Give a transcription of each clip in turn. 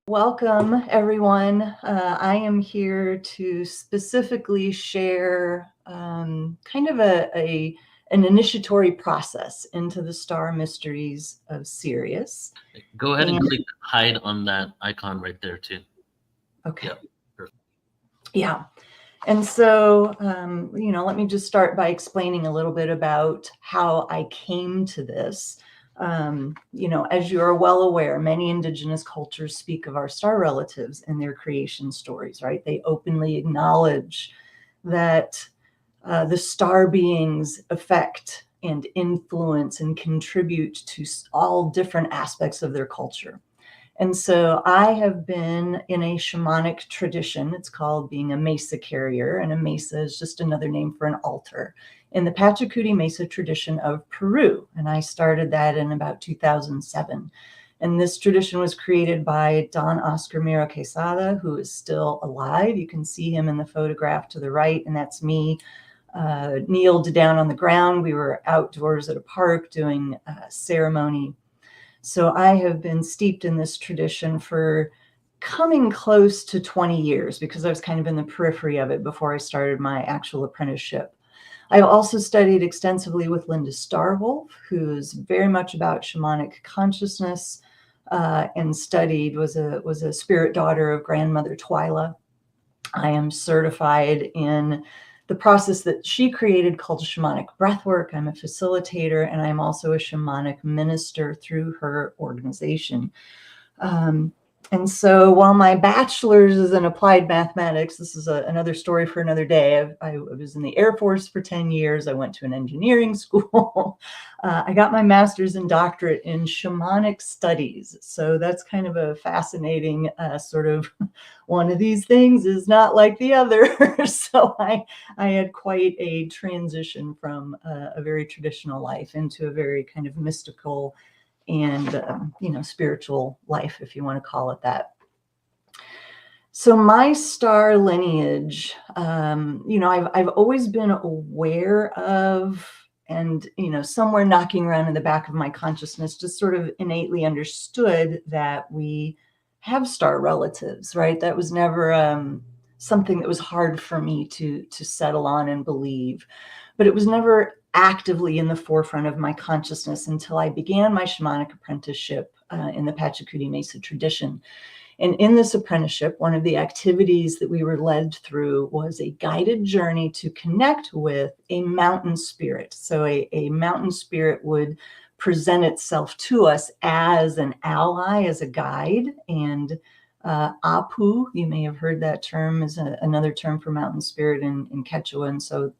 Welcome, everyone. I am here to specifically share kind of an initiatory process into the star mysteries of Sirius. Go ahead and click hide on that icon right there too. Okay. Yep. Perfect. Yeah. And so, let me just start by explaining a little bit about how I came to this. As you are well aware, many indigenous cultures speak of our star relatives in their creation stories, right? They openly acknowledge that the star beings affect and influence and contribute to all different aspects of their culture. And so I have been in a shamanic tradition. It's called being a mesa carrier, and a mesa is just another name for an altar in the Pachacuti Mesa tradition of Peru. And I started that in about 2007. And this tradition was created by Don Oscar Mira Quesada, who is still alive. You can see him in the photograph to the right, and that's me kneeled down on the ground. We were outdoors at a park doing a ceremony. So I have been steeped in this tradition for coming close to 20 years because I was kind of in the periphery of it before I started my actual apprenticeship. I've also studied extensively with Linda Starwolf, who's very much about shamanic consciousness and was a spirit daughter of grandmother Twyla. I am certified in the process that she created called shamanic breathwork. I'm a facilitator, and I'm also a shamanic minister through her organization. And so while my bachelor's is in applied mathematics, this is another story for another day. I was in the Air Force for 10 years. I went to an engineering school. I got my master's and doctorate in shamanic studies. So that's kind of a fascinating sort of one of these things is not like the other. So I had quite a transition from a very traditional life into a very kind of mystical and spiritual life, if you want to call it that. So my star lineage, I've always been aware of, and somewhere knocking around in the back of my consciousness, just sort of innately understood that we have star relatives, right? That was never something that was hard for me to settle on and believe, but it was never actively in the forefront of my consciousness until I began my shamanic apprenticeship in the Pachacuti Mesa tradition. And in this apprenticeship, one of the activities that we were led through was a guided journey to connect with a mountain spirit. So a mountain spirit would present itself to us as an ally, as a guide. And Apu, you may have heard that term, is another term for mountain spirit in Quechua. And so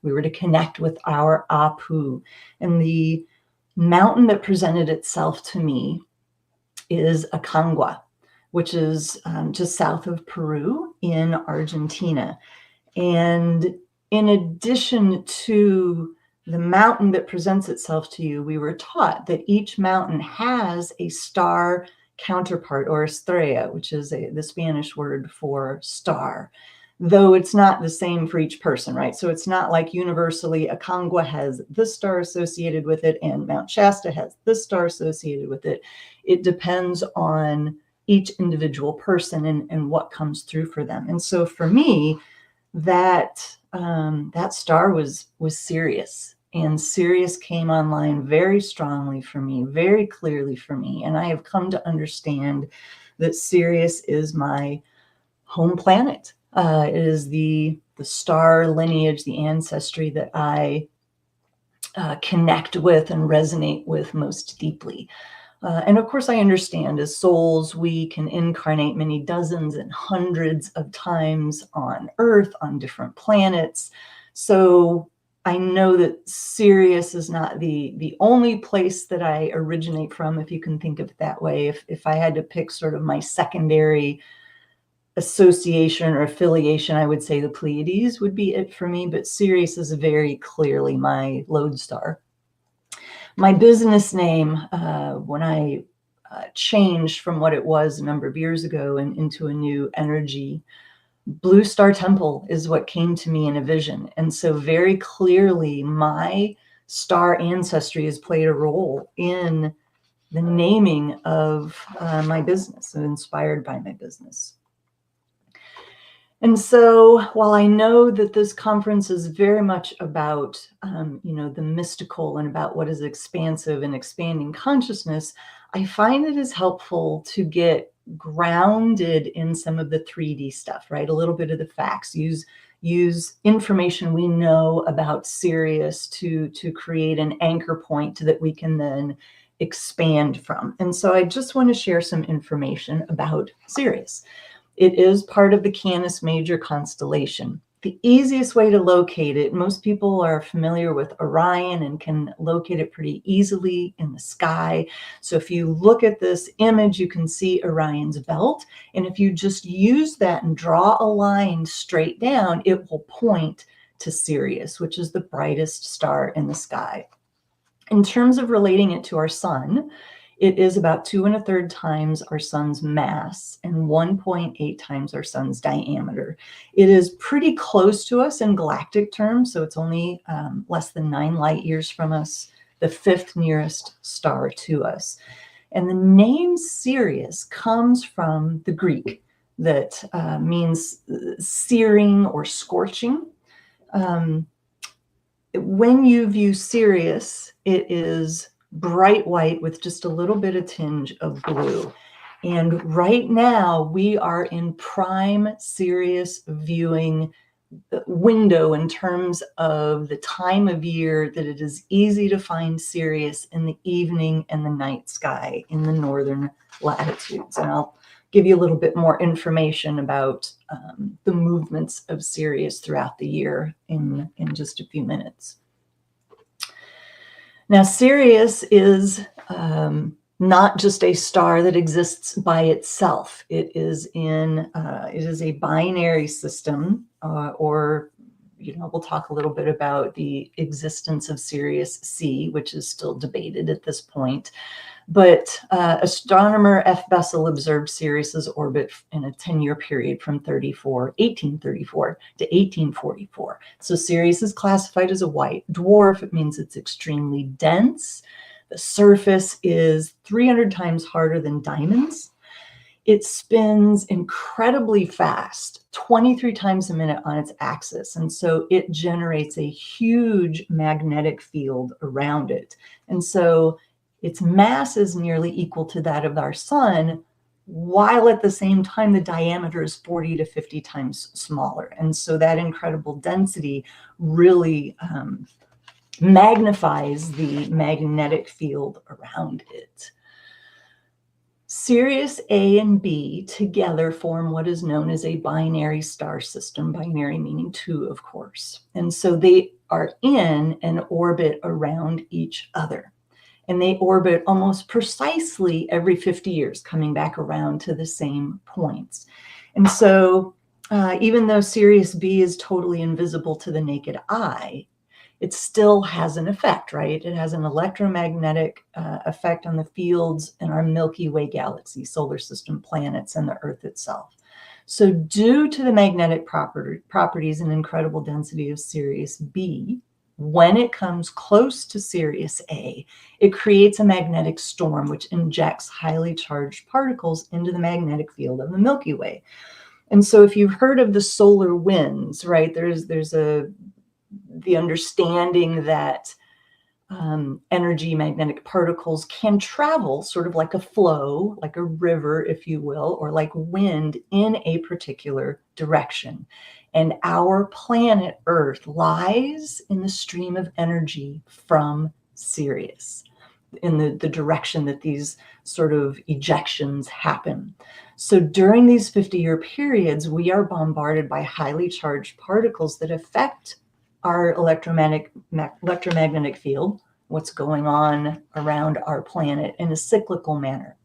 we were to connect with our Apu. And the mountain that presented itself to me is Aconcagua, which is just south of Peru in Argentina. And in addition to the mountain that presents itself to you, we were taught that each mountain has a star counterpart, or estrella, which is the Spanish word for star, though it's not the same for each person, right? So it's not like universally Aconcagua has this star associated with it and Mount Shasta has this star associated with it. It depends on each individual person and what comes through for them. And so for me, that star was Sirius. And Sirius came online very strongly for me, very clearly for me. And I have come to understand that Sirius is my home planet. It is the star lineage, the ancestry that I connect with and resonate with most deeply. And of course, I understand as souls, we can incarnate many dozens and hundreds of times on Earth, on different planets. So I know that Sirius is not the only place that I originate from, if you can think of it that way. If I had to pick sort of my secondary association or affiliation, I would say the Pleiades would be it for me, but Sirius is very clearly my lodestar. My business name, when I changed from what it was a number of years ago and into a new energy, Blue Star Temple is what came to me in a vision. And so very clearly my star ancestry has played a role in the naming of my business, and inspired by my business. And so while I know that this conference is very much about, the mystical and about what is expansive and expanding consciousness, I find it is helpful to get grounded in some of the 3D stuff, right? A little bit of the facts, use information we know about Sirius to create an anchor point that we can then expand from. And so I just want to share some information about Sirius. It is part of the Canis Major constellation. The easiest way to locate it, most people are familiar with Orion and can locate it pretty easily in the sky. So if you look at this image, you can see Orion's belt. And if you just use that and draw a line straight down, it will point to Sirius, which is the brightest star in the sky. In terms of relating it to our sun, it is about 2 1/3 times our sun's mass and 1.8 times our sun's diameter. It is pretty close to us in galactic terms, so it's only less than 9 light years from us, the 5th nearest star to us. And the name Sirius comes from the Greek that means searing or scorching. When you view Sirius, it is bright white with just a little bit of tinge of blue. And right now we are in prime Sirius viewing window in terms of the time of year that it is easy to find Sirius in the evening and the night sky in the northern latitudes. And I'll give you a little bit more information about the movements of Sirius throughout the year in just a few minutes. Now, Sirius is not just a star that exists by itself. It is a binary system, or we'll talk a little bit about the existence of Sirius C, which is still debated at this point. But astronomer F. Bessel observed Sirius's orbit in a 10-year period from 1834 to 1844. So Sirius is classified as a white dwarf. It means it's extremely dense. The surface is 300 times harder than diamonds. It spins incredibly fast, 23 times a minute on its axis. And so it generates a huge magnetic field around it. And so its mass is nearly equal to that of our sun, while at the same time, the diameter is 40 to 50 times smaller. And so that incredible density really magnifies the magnetic field around it. Sirius A and B together form what is known as a binary star system, binary meaning 2, of course. And so they are in an orbit around each other. And they orbit almost precisely every 50 years, coming back around to the same points. And so even though Sirius B is totally invisible to the naked eye, it still has an effect, right? It has an electromagnetic effect on the fields in our Milky Way galaxy, solar system, planets, and the Earth itself. So due to the magnetic properties and incredible density of Sirius B, when it comes close to Sirius A, it creates a magnetic storm which injects highly charged particles into the magnetic field of the Milky Way. And so if you've heard of the solar winds, right, there's the understanding that energy magnetic particles can travel sort of like a flow, like a river, if you will, or like wind in a particular direction. And our planet Earth lies in the stream of energy from Sirius, in the direction that these sort of ejections happen. So during these 50-year periods, we are bombarded by highly charged particles that affect our electromagnetic field, what's going on around our planet in a cyclical manner.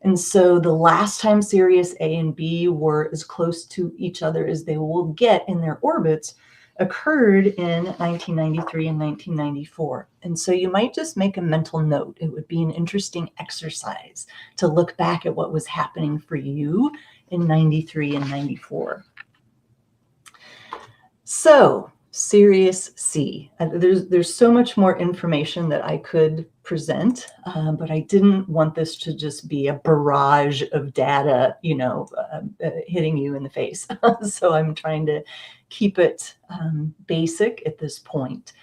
And so the last time Sirius A and B were as close to each other as they will get in their orbits occurred in 1993 and 1994. And so you might just make a mental note. It would be an interesting exercise to look back at what was happening for you in 93 and 94. So Sirius C. There's so much more information that I could present, but I didn't want this to just be a barrage of data, hitting you in the face. So I'm trying to keep it basic at this point.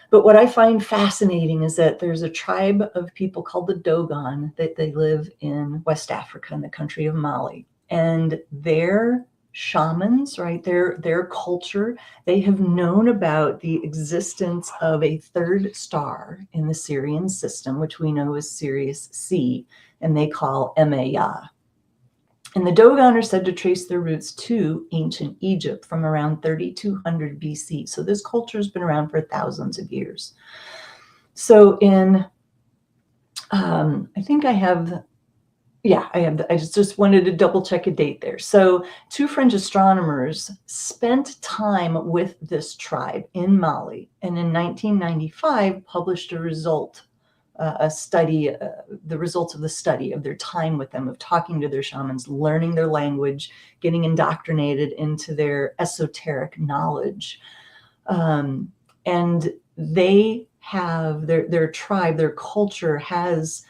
But what I find fascinating is that there's a tribe of people called the Dogon that they live in West Africa in the country of Mali. And their shamans, right, their culture, they have known about the existence of a third star in the Sirian system, which we know is Sirius C, and they call Maya. And the Dogon are said to trace their roots to ancient Egypt from around 3200 BC. So this culture has been around for thousands of years. So I think I have, I just wanted to double check a date there. So 2 French astronomers spent time with this tribe in Mali, and in 1995 published a study, the results of the study of their time with them, of talking to their shamans, learning their language, getting indoctrinated into their esoteric knowledge. And they have, their tribe, their culture has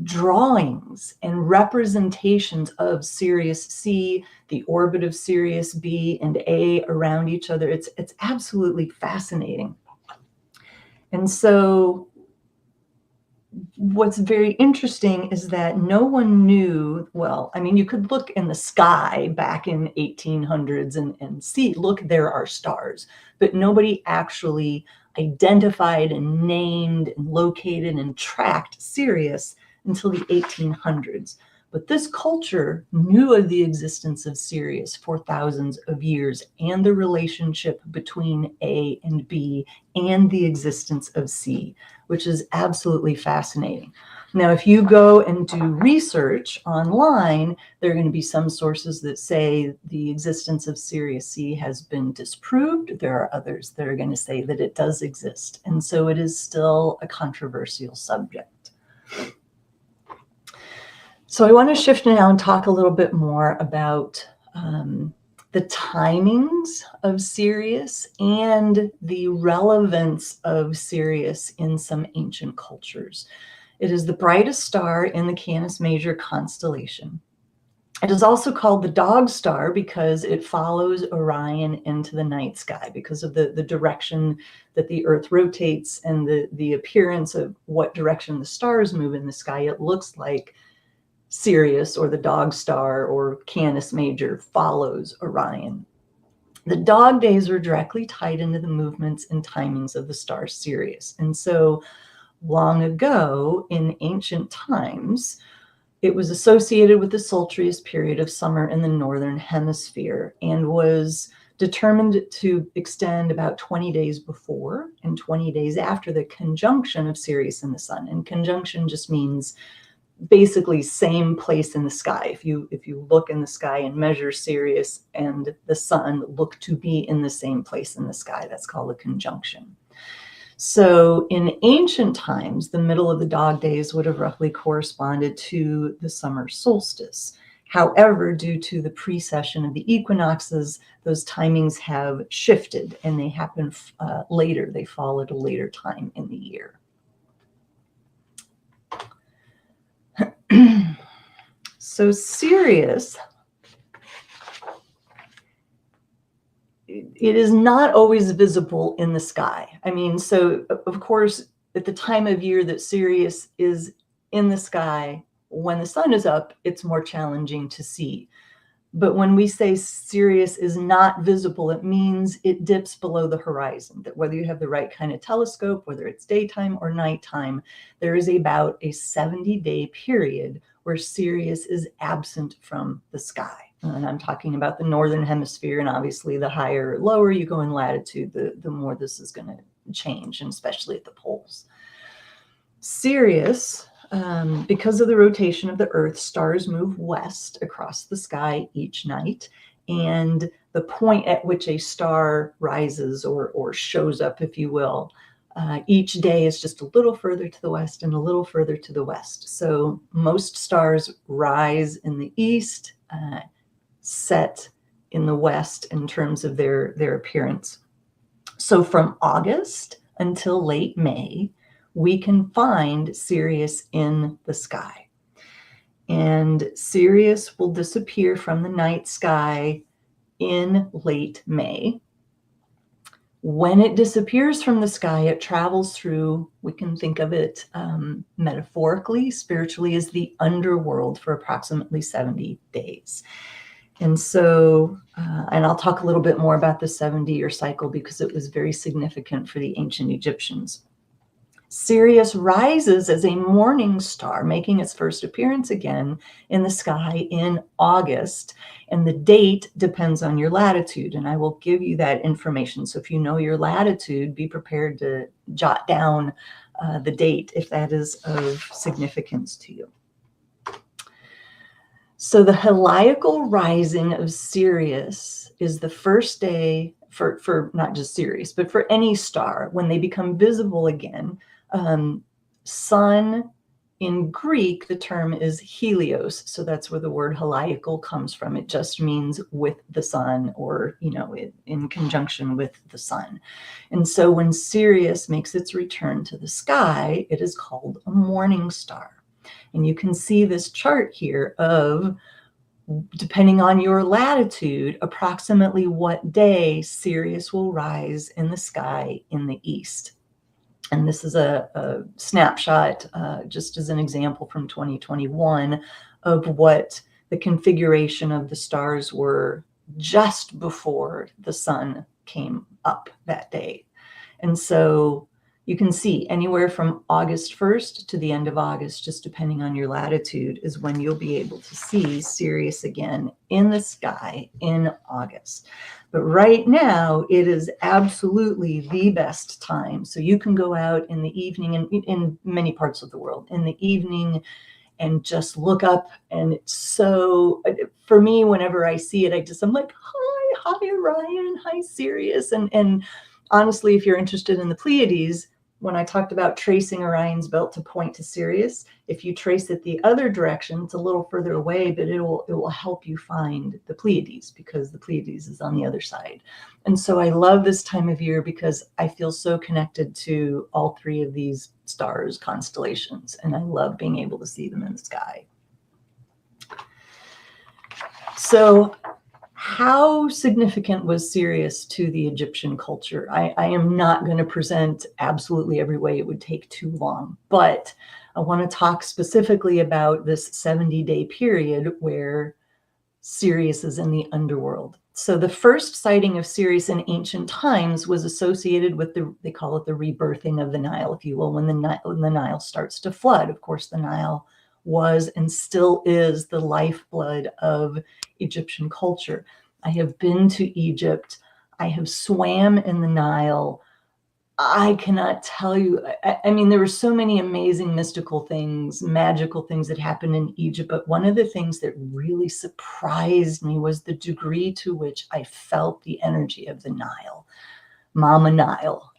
drawings and representations of Sirius C, the orbit of Sirius B and A around each other. It's absolutely fascinating. And so what's very interesting is that no one knew, well, I mean, you could look in the sky back in 1800s and see, look, there are stars, but nobody actually identified and named and located and tracked Sirius until the 1800s. But this culture knew of the existence of Sirius for thousands of years, and the relationship between A and B, and the existence of C, which is absolutely fascinating. Now, if you go and do research online, there are going to be some sources that say the existence of Sirius C has been disproved. There are others that are going to say that it does exist. And so it is still a controversial subject. So I want to shift now and talk a little bit more about the timings of Sirius and the relevance of Sirius in some ancient cultures. It is the brightest star in the Canis Major constellation. It is also called the dog star because it follows Orion into the night sky because of the direction that the Earth rotates and the appearance of what direction the stars move in the sky. It looks like Sirius, or the dog star, or Canis Major, follows Orion. The dog days are directly tied into the movements and timings of the star Sirius. And so long ago, in ancient times, it was associated with the sultriest period of summer in the northern hemisphere and was determined to extend about 20 days before and 20 days after the conjunction of Sirius and the sun. And conjunction just means basically same place in the sky. If you look in the sky and measure Sirius and the sun look to be in the same place in the sky, that's called a conjunction. So in ancient times, the middle of the dog days would have roughly corresponded to the summer solstice. However, due to the precession of the equinoxes, those timings have shifted and they happen later. They fall at a later time in the year. So Sirius, it is not always visible in the sky. I mean, so of course, at the time of year that Sirius is in the sky, when the sun is up, it's more challenging to see. But when we say Sirius is not visible, it means it dips below the horizon, that whether you have the right kind of telescope, whether it's daytime or nighttime, there is about a 70-day period where Sirius is absent from the sky. And I'm talking about the northern hemisphere, and obviously the higher or lower you go in latitude, the more this is going to change, and especially at the poles. Sirius, because of the rotation of the Earth, stars move west across the sky each night, and the point at which a star rises or shows up, if you will, each day is just a little further to the west and a little further to the west. So most stars rise in the east, set in the west in terms of their appearance. So from August until late May, we can find Sirius in the sky. And Sirius will disappear from the night sky in late May. When it disappears from the sky, it travels through, we can think of it metaphorically, spiritually, as the underworld for approximately 70 days. And so, and I'll talk a little bit more about the 70-year cycle because it was very significant for the ancient Egyptians. Sirius rises as a morning star, making its first appearance again in the sky in August. And the date depends on your latitude, and I will give you that information. So if you know your latitude, be prepared to jot down the date if that is of significance to you. So the heliacal rising of Sirius is the first day for not just Sirius, but for any star when they become visible again. Sun, in Greek, the term is helios. So that's where the word heliacal comes from. It just means with the sun, or, you know, in conjunction with the sun. And so when Sirius makes its return to the sky, it is called a morning star. And you can see this chart here of, depending on your latitude, approximately what day Sirius will rise in the sky in the east. And this is a snapshot, just as an example from 2021, of what the configuration of the stars were just before the sun came up that day. And so you can see anywhere from August 1st to the end of August, just depending on your latitude, is when you'll be able to see Sirius again in the sky in August. But right now, it is absolutely the best time. So you can go out in the evening, and in many parts of the world, in the evening, and just look up. And it's so, for me, whenever I see it, I'm like, hi Orion, hi Sirius. And honestly, if you're interested in the Pleiades, when I talked about tracing Orion's belt to point to Sirius, if you trace it the other direction, it's a little further away, but it will help you find the Pleiades, because the Pleiades is on the other side. And so I love this time of year because I feel so connected to all three of these stars, constellations, and I love being able to see them in the sky. So how significant was Sirius to the Egyptian culture? I am not going to present absolutely every way. It would take too long, but I want to talk specifically about this 70-day period where Sirius is in the underworld. So the first sighting of Sirius in ancient times was associated with they call it the rebirthing of the Nile, if you will, when the Nile starts to flood. Of course, the Nile was and still is the lifeblood of Egyptian culture. I have been to Egypt. I have swam in the Nile. I cannot tell you. I mean, there were so many amazing mystical things, magical things that happened in Egypt. But one of the things that really surprised me was the degree to which I felt the energy of the Nile. Mama Nile,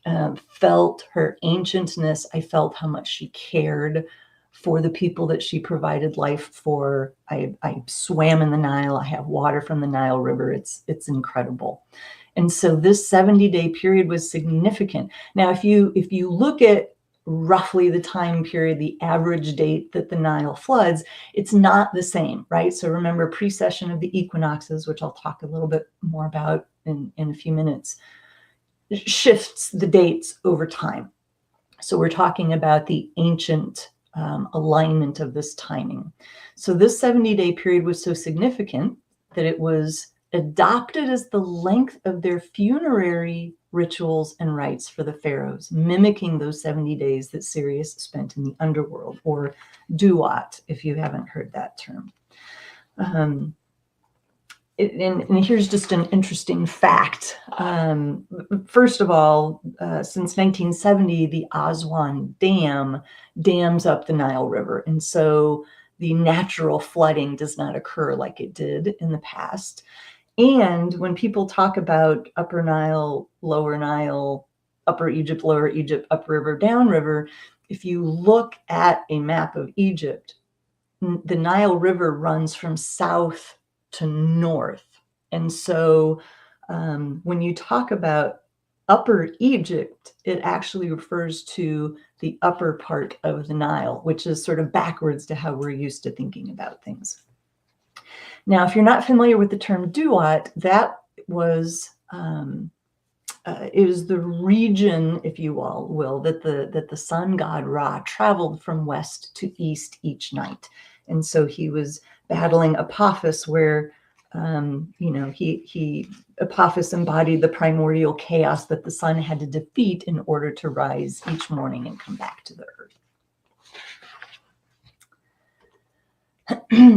felt her ancientness. I felt how much she cared for the people that she provided life for. I swam in the Nile. I have water from the Nile River. It's incredible. And so this 70-day period was significant. Now, if you look at roughly the time period, the average date that the Nile floods, it's not the same, right? So remember, precession of the equinoxes, which I'll talk a little bit more about in a few minutes, shifts the dates over time. So we're talking about the ancient alignment of this timing. So this 70-day period was so significant that it was adopted as the length of their funerary rituals and rites for the pharaohs, mimicking those 70 days that Sirius spent in the underworld, or duat, if you haven't heard that term. And here's just an interesting fact. First of all, since 1970, the Aswan Dam dams up the Nile River. And so the natural flooding does not occur like it did in the past. And when people talk about Upper Nile, Lower Nile, Upper Egypt, Lower Egypt, upriver, downriver, if you look at a map of Egypt, the Nile River runs from south to north. And so when you talk about Upper Egypt, it actually refers to the upper part of the Nile, which is sort of backwards to how we're used to thinking about things. Now, if you're not familiar with the term duat, that was it was the region, if you will, that the sun god Ra traveled from west to east each night, and so he was battling Apophis, where Apophis embodied the primordial chaos that the sun had to defeat in order to rise each morning and come back to the earth.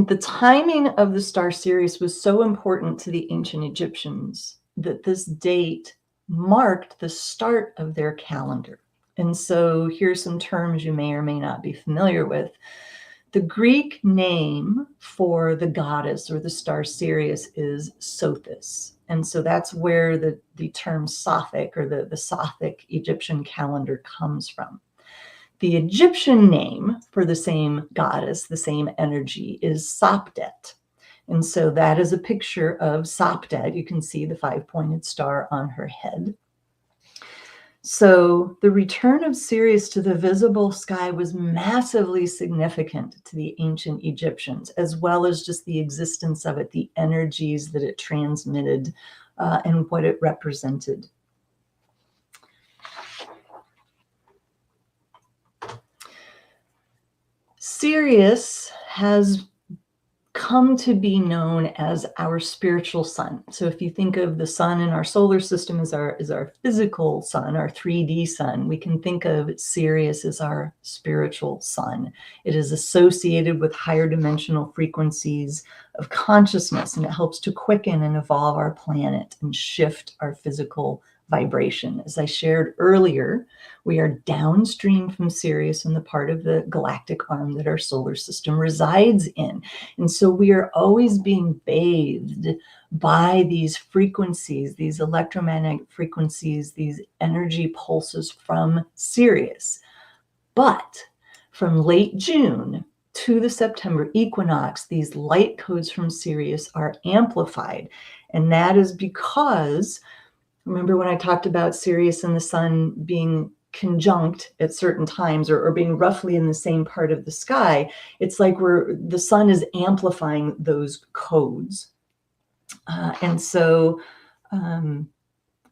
The timing of the star Sirius was so important to the ancient Egyptians that this date marked the start of their calendar. And so here's some terms you may or may not be familiar with. The Greek name for the goddess or the star Sirius is Sothis. And so that's where the term Sothic or the Sothic Egyptian calendar comes from. The Egyptian name for the same goddess, the same energy, is Sopdet. And so that is a picture of Sopdet. You can see the 5-pointed star on her head. So the return of Sirius to the visible sky was massively significant to the ancient Egyptians, as well as just the existence of it, the energies that it transmitted, and what it represented. Sirius has come to be known as our spiritual sun. So if you think of the sun in our solar system as our physical sun, our 3D sun, we can think of Sirius as our spiritual sun. It is associated with higher dimensional frequencies of consciousness, and it helps to quicken and evolve our planet and shift our physical vibration. As I shared earlier, we are downstream from Sirius in the part of the galactic arm that our solar system resides in. And so we are always being bathed by these frequencies, these electromagnetic frequencies, these energy pulses from Sirius. But from late June to the September equinox, these light codes from Sirius are amplified. And that is because, remember when I talked about Sirius and the sun being conjunct at certain times or being roughly in the same part of the sky, it's like the sun is amplifying those codes. And so,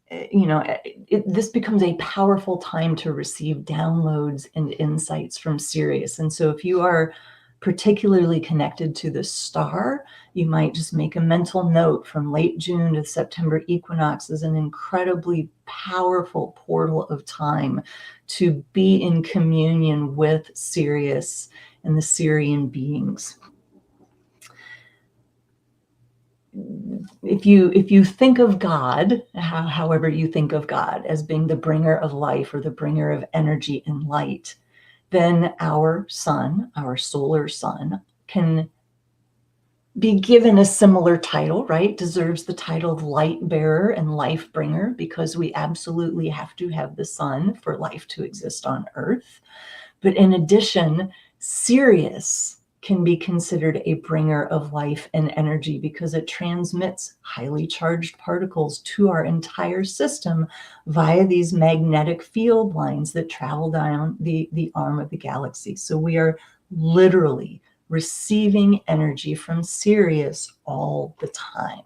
this becomes a powerful time to receive downloads and insights from Sirius. And so if you are particularly connected to the star, you might just make a mental note from late June to September equinox is an incredibly powerful portal of time to be in communion with Sirius and the Sirian beings. If you think of God, however you think of God, as being the bringer of life or the bringer of energy and light, then our sun, our solar sun, can be given a similar title, right? Deserves the title of light bearer and life bringer, because we absolutely have to have the sun for life to exist on Earth. But in addition, Sirius can be considered a bringer of life and energy because it transmits highly charged particles to our entire system via these magnetic field lines that travel down the arm of the galaxy. So we are literally receiving energy from Sirius all the time.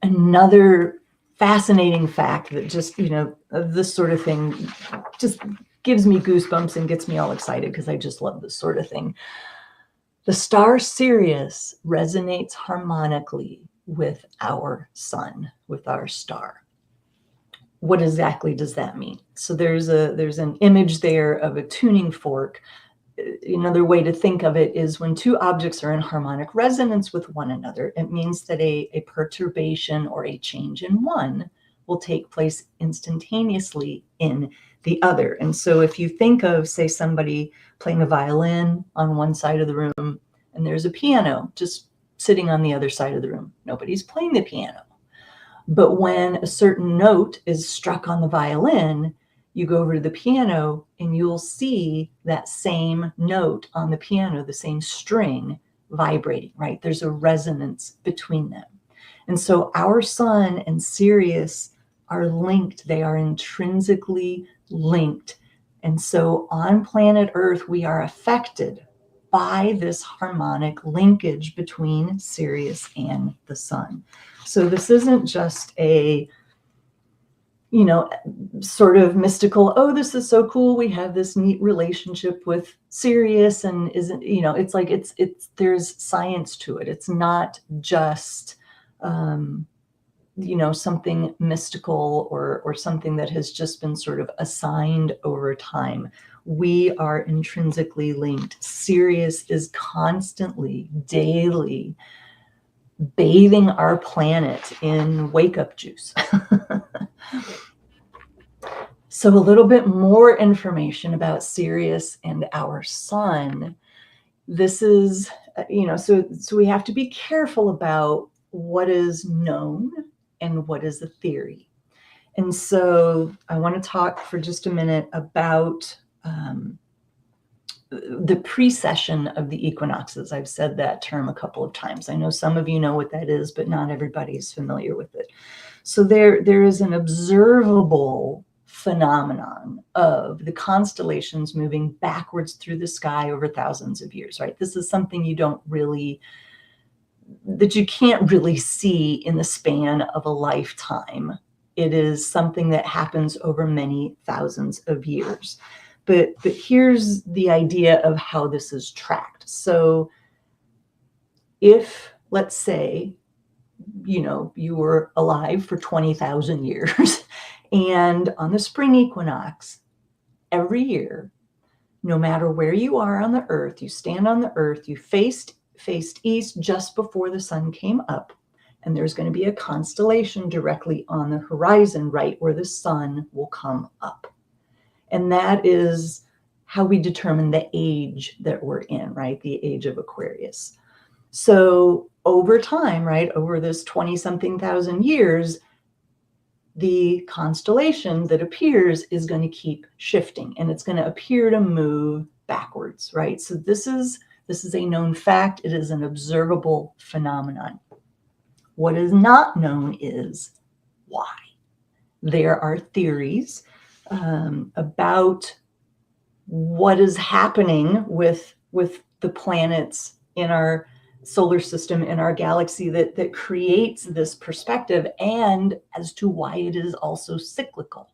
Another fascinating fact that just, this sort of thing just gives me goosebumps and gets me all excited because I just love this sort of thing. The star Sirius resonates harmonically with our sun, with our star. What exactly does that mean? So there's an image there of a tuning fork. Another way to think of it is when two objects are in harmonic resonance with one another, it means that a perturbation or a change in one will take place instantaneously in the other. And so if you think of, say, somebody playing a violin on one side of the room and there's a piano just sitting on the other side of the room, nobody's playing the piano. But when a certain note is struck on the violin, you go over to the piano and you'll see that same note on the piano, the same string vibrating, right? There's a resonance between them. And so our sun and Sirius are linked. They are intrinsically linked. And so on planet Earth, we are affected by this harmonic linkage between Sirius and the sun. So this isn't just a, sort of mystical, oh, this is so cool, we have this neat relationship with Sirius, and isn't, it's like it's there's science to it. It's not just something mystical or something that has just been sort of assigned over time. We are intrinsically linked. Sirius is constantly, daily bathing our planet in wake-up juice. So a little bit more information about Sirius and our sun. This is, so we have to be careful about what is known and what is a theory. And so I want to talk for just a minute about the precession of the equinoxes. I've said that term a couple of times. I know some of you know what that is, but not everybody is familiar with it. So there is an observable phenomenon of the constellations moving backwards through the sky over thousands of years, right? This is something you can't really see in the span of a lifetime. It is something that happens over many thousands of years. But here's the idea of how this is tracked. So if, let's say, you were alive for 20,000 years, and on the spring equinox, every year, no matter where you are on the earth, you stand on the earth, you faced east just before the sun came up, and there's going to be a constellation directly on the horizon, right where the sun will come up. And that is how we determine the age that we're in, right? The age of Aquarius. So over time, right, over this 20-something thousand years, the constellation that appears is going to keep shifting, and it's going to appear to move backwards, right? So this is a known fact. It is an observable phenomenon. What is not known is why. There are theories about what is happening with the planets in our solar system, in our galaxy, that creates this perspective, and as to why it is also cyclical.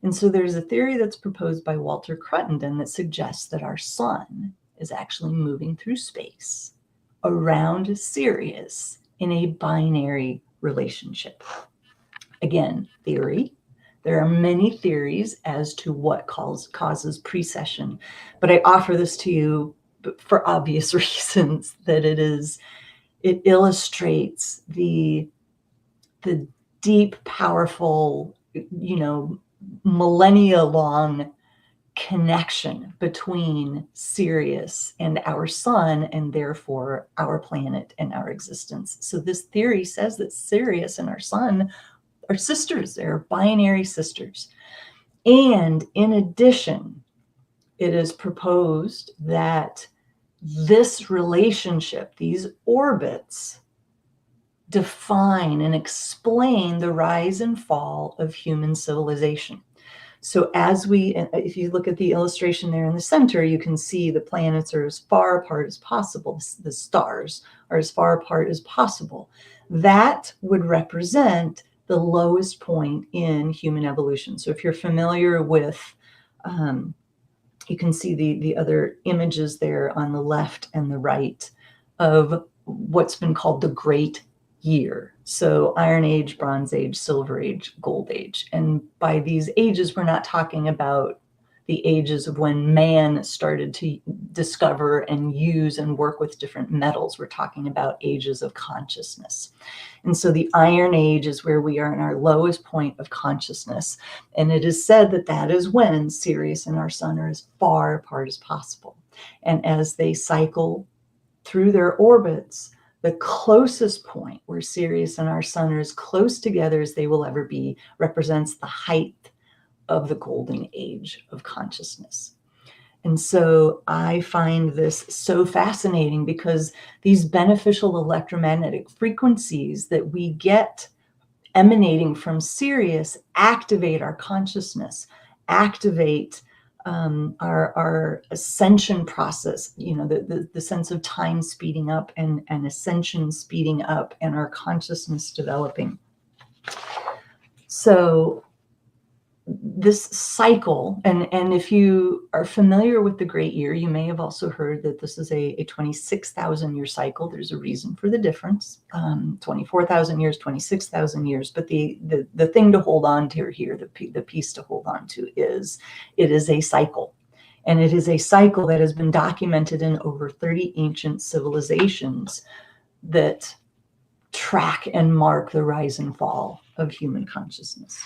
And so there's a theory that's proposed by Walter Cruttenden that suggests that our sun is actually moving through space around Sirius in a binary relationship. Again, theory. There are many theories as to what causes precession, but I offer this to you for obvious reasons, that it illustrates the deep, powerful, millennia-long connection between Sirius and our sun, and therefore our planet and our existence. So this theory says that Sirius and our sun are sisters. They're binary sisters. And in addition, it is proposed that this relationship, these orbits, define and explain the rise and fall of human civilization. So if you look at the illustration there in the center, you can see the planets are as far apart as possible. The stars are as far apart as possible. That would represent the lowest point in human evolution. So if you're familiar with, you can see the other images there on the left and the right of what's been called the Great Year. So Iron Age, Bronze Age, Silver Age, Gold Age. And by these ages, we're not talking about the ages of when man started to discover and use and work with different metals. We're talking about ages of consciousness. And so the Iron Age is where we are in our lowest point of consciousness. And it is said that that is when Sirius and our sun are as far apart as possible. And as they cycle through their orbits, the closest point where Sirius and our sun are as close together as they will ever be represents the height of the golden age of consciousness. And so I find this so fascinating, because these beneficial electromagnetic frequencies that we get emanating from Sirius activate our consciousness, activate our ascension process, the sense of time speeding up and ascension speeding up and our consciousness developing. So this cycle, and if you are familiar with the great year, you may have also heard that this is a 26,000 year cycle. There's a reason for the difference. 24,000 years, 26,000 years. But the thing to hold on to here, the piece to hold on to is it is a cycle. And it is a cycle that has been documented in over 30 ancient civilizations that track and mark the rise and fall of human consciousness.